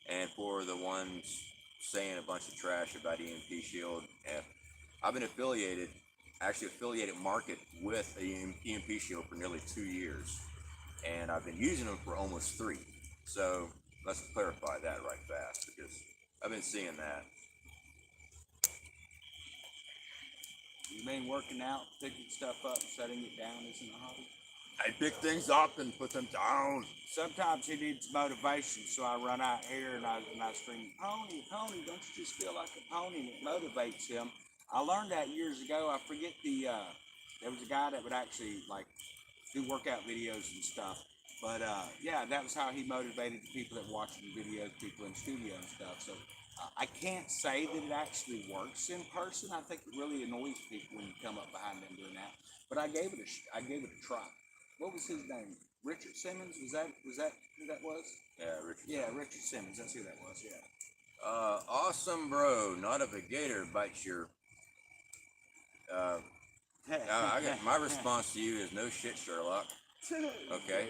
And for the ones saying a bunch of trash about EMP shield, I've been affiliated market with a EMP shield for nearly 2 years. and I've been using them for almost 3. So let's clarify that right fast, because I've been seeing that. You mean working out, picking stuff up, setting it down isn't a hobby? I pick things up and put them down. Sometimes he needs motivation, so I run out here and I scream, "Pony, pony, don't you just feel like a pony?" And it motivates him. I learned that years ago. I forget there was a guy that would actually like do workout videos and stuff. But yeah, that was how he motivated the people that watched the videos, people in studio and stuff. So I can't say that it actually works in person. I think it really annoys people when you come up behind them doing that. But I gave it a try. What was his name? Richard Simmons? Was that who that was? Yeah, Richard. Yeah, Richard Simmons. That's who that was. Yeah. Awesome, bro. Not if a gator bites your. I got my response to you is no shit, Sherlock. Okay.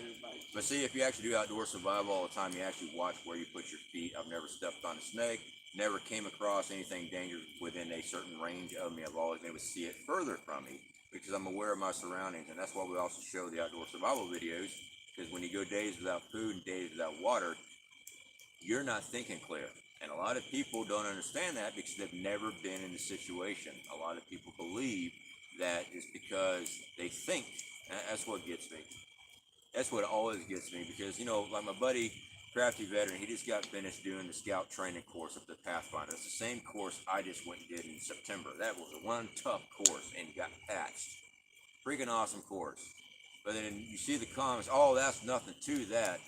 But see, if you actually do outdoor survival all the time, you actually watch where you put your feet. I've never stepped on a snake, never came across anything dangerous within a certain range of me. I've always been able to see it further from me because I'm aware of my surroundings, and that's why we also show the outdoor survival videos, because when you go days without food and days without water, you're not thinking clear. And a lot of people don't understand that because they've never been in the situation. A lot of people believe that it's because they think. And that's what gets me. That's what always gets me, because, you know, like my buddy, Crafty Veteran, he just got finished doing the scout training course up the Pathfinder. It's the same course I just went and did in September. That was one tough course, and he got patched. Freaking awesome course. But then you see the comments, "Oh, that's nothing to that."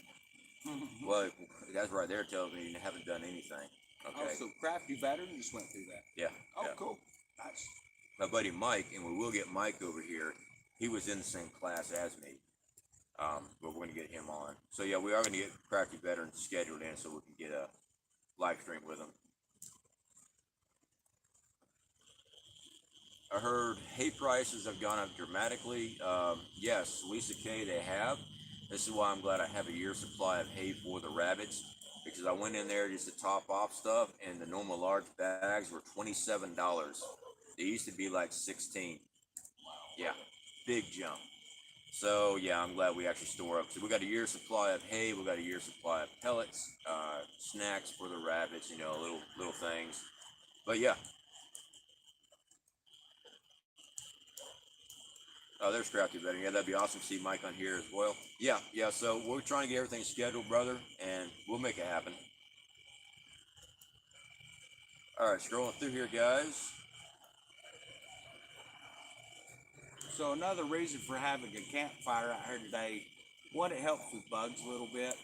Well, that's right there tells me you haven't done anything. Okay. Oh, so Crafty Veteran just went through that. Yeah. Oh, yeah. cool. Nice. My buddy Mike, and we will get Mike over here. He was in the same class as me. But we're going to get him on. So yeah, we are going to get Crafty Veteran scheduled in so we can get a live stream with him. I heard hay prices have gone up dramatically. Yes, Lisa K, they have. This is why I'm glad I have a year's supply of hay for the rabbits, because I went in there just to top off stuff, and the normal large bags were $27. They used to be like $16. Wow. Yeah, big jump. So yeah, I'm glad we actually store up. So we got a year's supply of hay, we got a year's supply of pellets, snacks for the rabbits, you know, little things. But yeah. Oh, there's Crafty Veteran. Yeah, that'd be awesome to see Mike on here as well. Yeah, so we're trying to get everything scheduled, brother, and we'll make it happen. All right, scrolling through here, guys. So another reason for having a campfire out here today, one, it helps with bugs a little bit,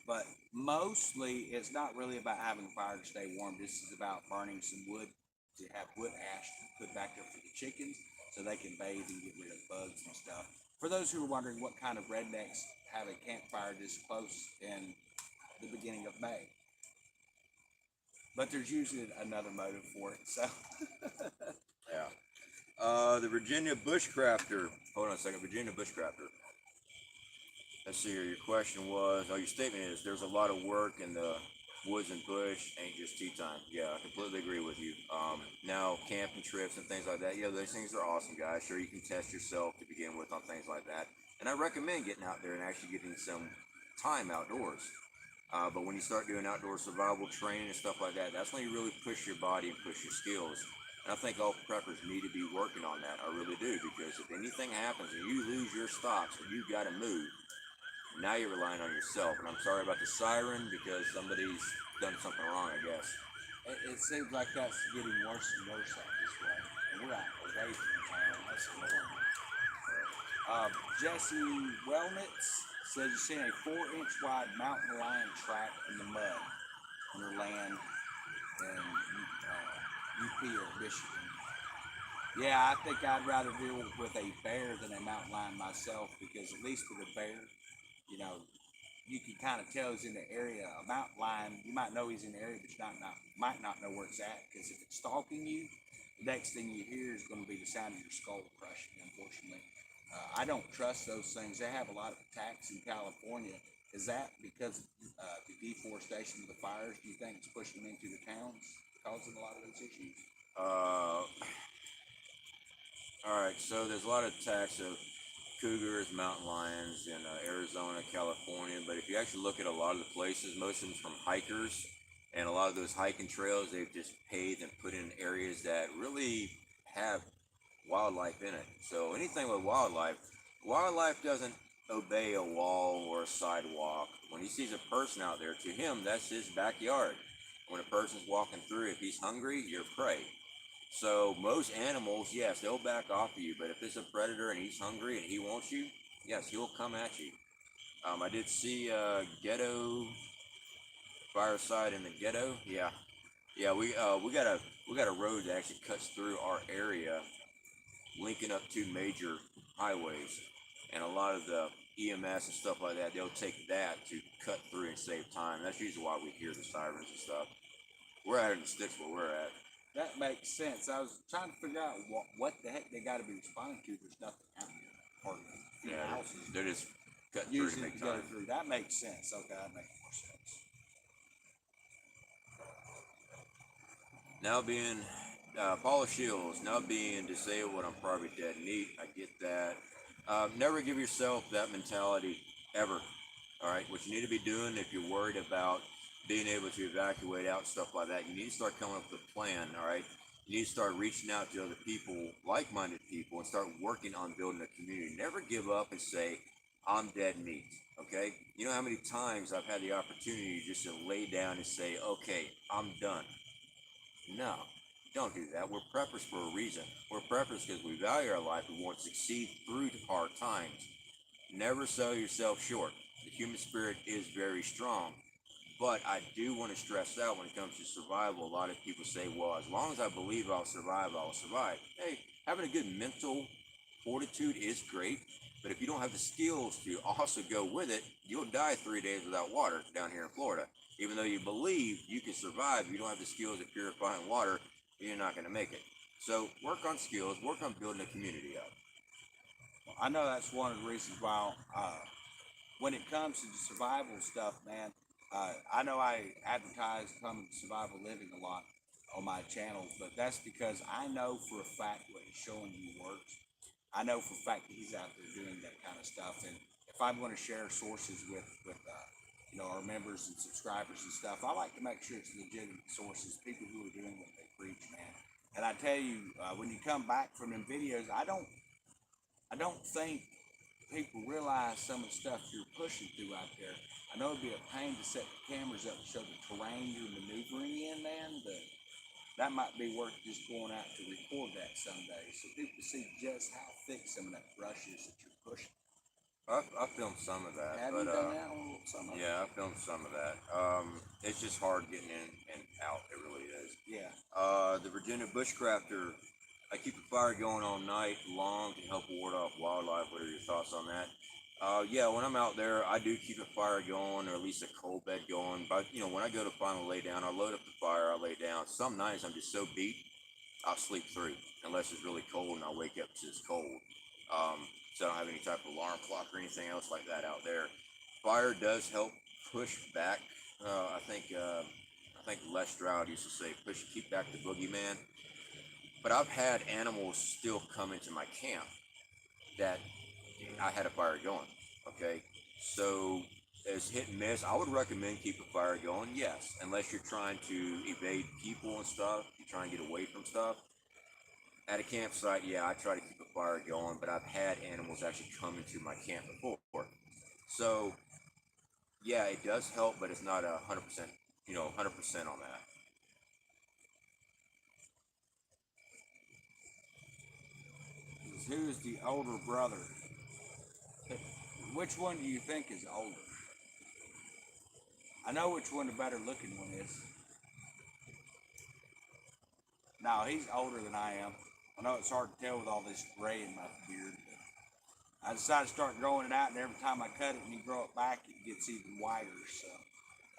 but mostly it's not really about having a fire to stay warm. This is about burning some wood to have wood ash to put back there for the chickens so they can bathe and get rid of bugs and stuff. For those who are wondering what kind of rednecks have a campfire this close in the beginning of May. But there's usually another motive for it, so. Yeah. The Virginia Bushcrafter. Hold on a second. Virginia Bushcrafter. Let's see here. Your question was, your statement is, there's a lot of work in the woods and bush, ain't just tea time. Yeah, I completely agree with you. Now, camping trips and things like that, yeah, those things are awesome, guys. Sure, you can test yourself to begin with on things like that. And I recommend getting out there and actually getting some time outdoors. But when you start doing outdoor survival training and stuff like that, that's when you really push your body and push your skills. And I think all preppers need to be working on that. I really do, because if anything happens and you lose your stocks or you got to move, now you're relying on yourself. And I'm sorry about the siren, because somebody's done something wrong, I guess. It seems like that's getting worse and worse out this way. And we're out away from town. That's annoying. Jesse Wellnitz says you're seeing a 4-inch wide mountain lion track in the mud on their land in UP or Michigan. Yeah, I think I'd rather deal with a bear than a mountain lion myself, because at least with a bear, you know, you can kind of tell he's in the area. A mountain lion, you might know he's in the area, but you might not know where it's at, because if it's stalking you, the next thing you hear is going to be the sound of your skull crushing, unfortunately. I don't trust those things. They have a lot of attacks in California. Is that because the deforestation of the fires, do you think it's pushing them into the towns, causing a lot of those issues? All right, so there's a lot of attacks of cougars, mountain lions in Arizona, California. But if you actually look at a lot of the places, most of them from hikers, and a lot of those hiking trails, they've just paved and put in areas that really have wildlife in it. So anything with wildlife doesn't obey a wall or a sidewalk. When he sees a person out there, to him, that's his backyard. When a person's walking through, if he's hungry, you're prey. So most animals, yes, they'll back off of you, but if it's a predator and he's hungry and he wants you, yes, he'll come at you. I did see ghetto fireside in the ghetto. Yeah, we got a road that actually cuts through our area, linking up two major highways, and a lot of the EMS and stuff like that, they'll take that to cut through and save time. That's usually why we hear the sirens and stuff. We're out in the sticks where we're at. That makes sense. I was trying to figure out what the heck they got to be responding to. There's nothing out here. Or houses. They're just cutting through to make time. Through. That makes sense. Okay, that makes more sense. Now being Paula Shields, now being disabled, I'm probably dead meat. I get that. Never give yourself that mentality ever. All right, what you need to be doing if you're worried about being able to evacuate out, stuff like that, you need to start coming up with a plan. All right, you need to start reaching out to other people, like-minded people, and start working on building a community. Never give up and say, I'm dead meat. Okay, you know how many times I've had the opportunity just to lay down and say, okay, I'm done. No, don't do that. We're preppers for a reason. We're preppers because we value our life. We want to succeed through hard times. Never sell yourself short. The human spirit is very strong. But I do want to stress out when it comes to survival, a lot of people say, well, as long as I believe I'll survive, I'll survive. Hey, having a good mental fortitude is great, but if you don't have the skills to also go with it, you'll die 3 days without water down here in Florida. Even though you believe you can survive, you don't have the skills of purifying water, you're not going to make it. So work on skills, work on building a community up. Well, I know that's one of the reasons why when it comes to the survival stuff, man, I know I advertise coming to Survival Living a lot on my channel, but that's because I know for a fact what he's showing you works. I know for a fact that he's out there doing that kind of stuff, and if I'm going to share sources with our members and subscribers and stuff, I like to make sure it's legitimate sources, people who are doing what they preach, man. And I tell you, when you come back from them videos, I don't think people realize some of the stuff you're pushing through out there. I know it'd be a pain to set the cameras up and show the terrain you're maneuvering in, man, but that might be worth just going out to record that someday so people see just how thick some of that brush is that you're pushing. I filmed some of that. Have you done that on some of it? Yeah, I filmed some of that. It's just hard getting in and out. It really is. Yeah. The Virginia Bushcrafter, I keep a fire going all night long to help ward off wildlife. What are your thoughts on that? Yeah, when I'm out there, I do keep a fire going, or at least a coal bed going. But, when I go to finally lay down, I load up the fire, I lay down. Some nights I'm just so beat, I'll sleep through, unless it's really cold and I'll wake up because it's cold. So I don't have any type of alarm clock or anything else like that out there. Fire does help push back. I think Les Stroud used to say, keep back the boogeyman. But I've had animals still come into my camp that I had a fire going, okay? So as hit and miss, I would recommend keep a fire going, yes, unless you're trying to evade people and stuff, you're trying to get away from stuff. At a campsite, yeah, I try to keep a fire going, but I've had animals actually come into my camp before. So, yeah, it does help, but it's not 100%, 100% on that. Who's the older brother? Which one do you think is older? I know which one the better looking one is. No, he's older than I am. I know it's hard to tell with all this gray in my beard, but I decided to start growing it out, and every time I cut it and you grow it back, it gets even whiter. So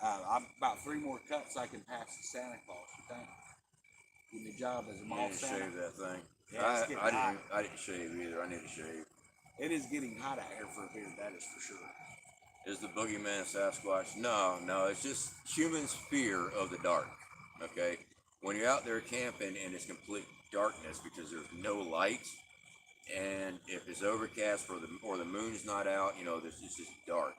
I'm about 3 more cuts I can pass to Santa Claus, you think? Give me a job as a mall Santa. Shave that thing. Yeah, I didn't shave either. I need to shave. It is getting hot out here for a beard, that is for sure. Is the boogeyman a Sasquatch? No, it's just humans' fear of the dark, okay? When you're out there camping and it's complete darkness because there's no light, And if it's overcast or the moon's not out, you know, it's just dark.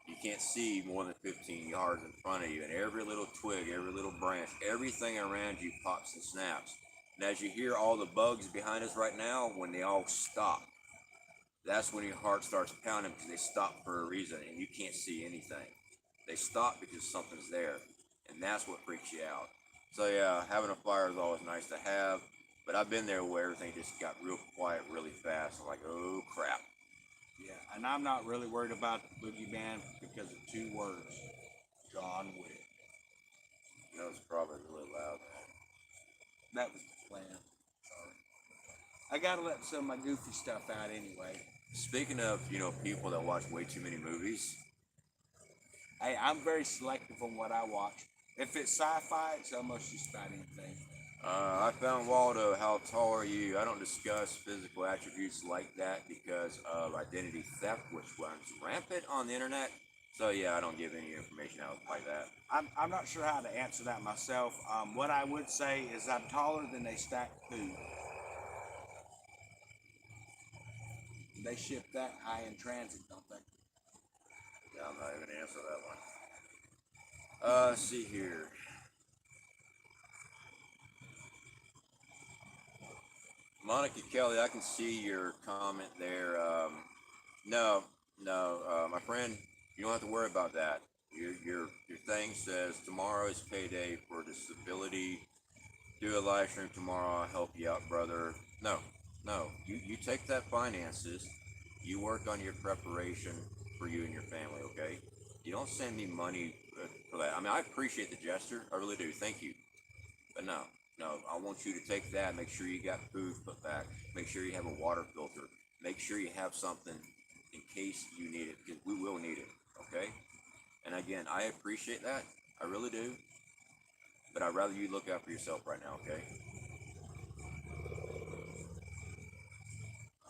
You can't see more than 15 yards in front of you, and every little twig, every little branch, everything around you pops and snaps. And as you hear all the bugs behind us right now, when they all stop, that's when your heart starts pounding, because they stop for a reason and you can't see anything. They stop because something's there, and that's what freaks you out. So yeah, having a fire is always nice to have, but I've been there where everything just got real quiet really fast. I'm like, oh crap. Yeah, and I'm not really worried about the boogeyman because of 2 words: John Wick. That was probably really loud. That was the plan. Sorry. I gotta let some of my goofy stuff out anyway. Speaking of, you know, people that watch way too many movies, Hey, I'm very selective on what I watch. If it's sci-fi, it's almost just about anything. I found Waldo. How tall are you? I don't discuss physical attributes like that because of identity theft, which runs rampant on the internet. So yeah, I don't give any information out like that. I'm not sure how to answer that myself. What I would say is I'm taller than they stack food. They ship that high in transit, don't they? Yeah, I'm not even gonna answer that one. Let's see here. Monica Kelly, I can see your comment there. No, my friend, you don't have to worry about that. Your thing says tomorrow is payday for disability. Do a live stream tomorrow. I'll help you out, brother. No. You take that finances. You work on your preparation for you and your family. Okay. You don't send me money for that. I mean, I appreciate the gesture. I really do. Thank you. But no, I want you to take that, make sure you got food put back, make sure you have a water filter, make sure you have something in case you need it, because we will need it, okay? And again, I appreciate that, I really do, but I'd rather you look out for yourself right now, okay?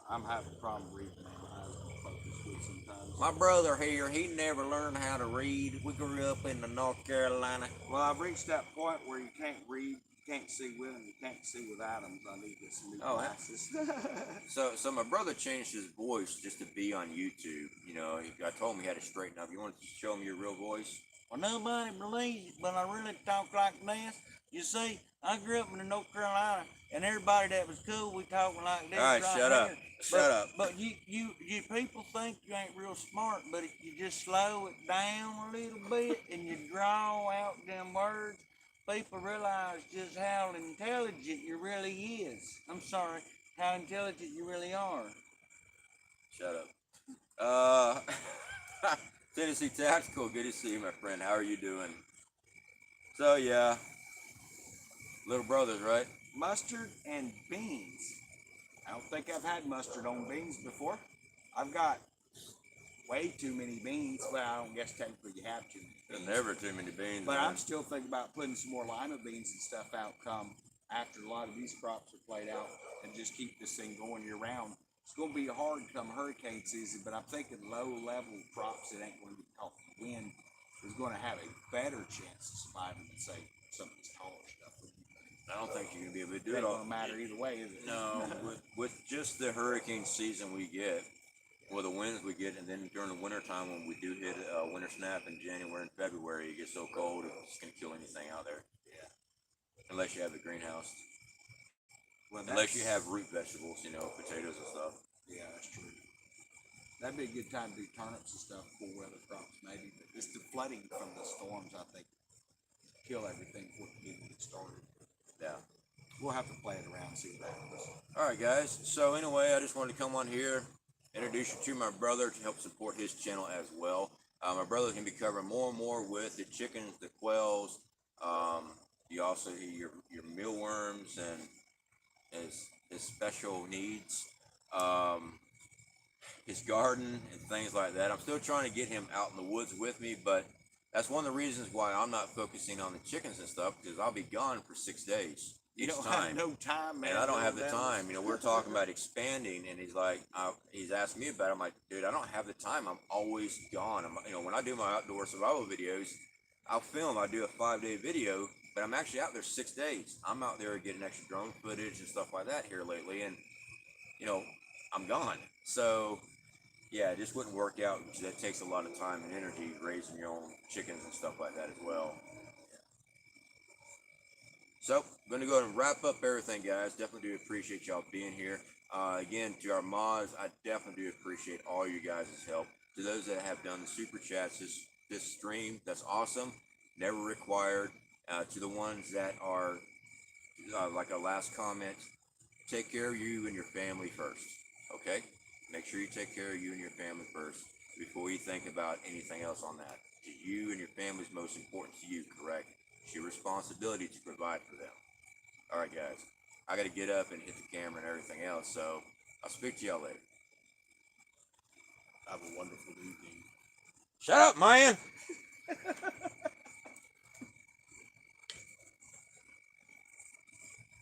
I'm having a problem reading, man. My eyes don't focus good sometimes. My brother here, he never learned how to read. We grew up in the North Carolina. Well, I've reached that point where you can't read, you can't see with them, you can't see without them. So I need to get some new glasses. So my brother changed his voice just to be on YouTube. You know, I told him he had to straighten up. You want to show him your real voice? Well, nobody believes it, but I really talk like this. You see, I grew up in North Carolina, and everybody that was cool, we talking like this. All right, shut up. Here. Shut up. But you people think you ain't real smart, but if you just slow it down a little bit and you draw out them words, people realize just how intelligent you really is. I'm sorry, how intelligent you really are. Shut up. Tennessee Tactical, good to see you, my friend. How are you doing? So yeah, little brothers, right? Mustard and beans. I don't think I've had mustard on beans before. I've got way too many beans. Well, I don't guess technically you have too many beans. There's never too many beans. But man. I'm still thinking about putting some more lima beans and stuff out come after a lot of these crops are played out, and just keep this thing going year round. It's going to be hard come hurricane season, but I'm thinking low-level crops that ain't going to be caught in the wind is going to have a better chance of surviving than, say, some of this taller stuff. I don't think you're going to be able to do It it all. don't matter either way, is it? No, with just the hurricane season we get, or the winds we get, and then during the winter time when we do hit winter snap in January and February, it gets so cold it's going to kill anything out there. Yeah. Unless you have the greenhouse. Well, Unless you have root vegetables, you know, potatoes and stuff. Yeah, that's true. That'd be a good time to do turnips and stuff, cool weather crops maybe, but it's the flooding from the storms, I think, kill everything before it can even get started. Yeah. We'll have to play it around and see what happens. All right, guys. So anyway, I just wanted to come on here, introduce you to my brother to help support his channel as well. My brother's going to be covering more and more with the chickens, the quails. You also hear your mealworms and his special needs, his garden and things like that. I'm still trying to get him out in the woods with me, but that's one of the reasons why I'm not focusing on the chickens and stuff, because I'll be gone for 6 days. You don't have no time, man. And I don't have the time. You know, we're talking about expanding, and he's like, he's asking me about it. I'm like, dude, I don't have the time. I'm always gone. You know, when I do my outdoor survival videos, I'll do a 5-day video, but I'm actually out there 6 days. I'm out there getting extra drone footage and stuff like that here lately, and you know, I'm gone. So yeah, it just wouldn't work out because that takes a lot of time and energy raising your own chickens and stuff like that as well. So I'm going to go ahead and wrap up everything, guys. Definitely do appreciate y'all being here. Again, to our mods, I definitely do appreciate all you guys' help. To those that have done the super chats this stream, that's awesome. Never required. To the ones that are like our last comment, take care of you and your family first. Okay? Make sure you take care of you and your family first before you think about anything else on that. You and your family is most important to you, correct? It's your responsibility to provide for them. All right, guys. I got to get up and hit the camera and everything else, so I'll speak to y'all later. Have a wonderful evening. Shut up, man!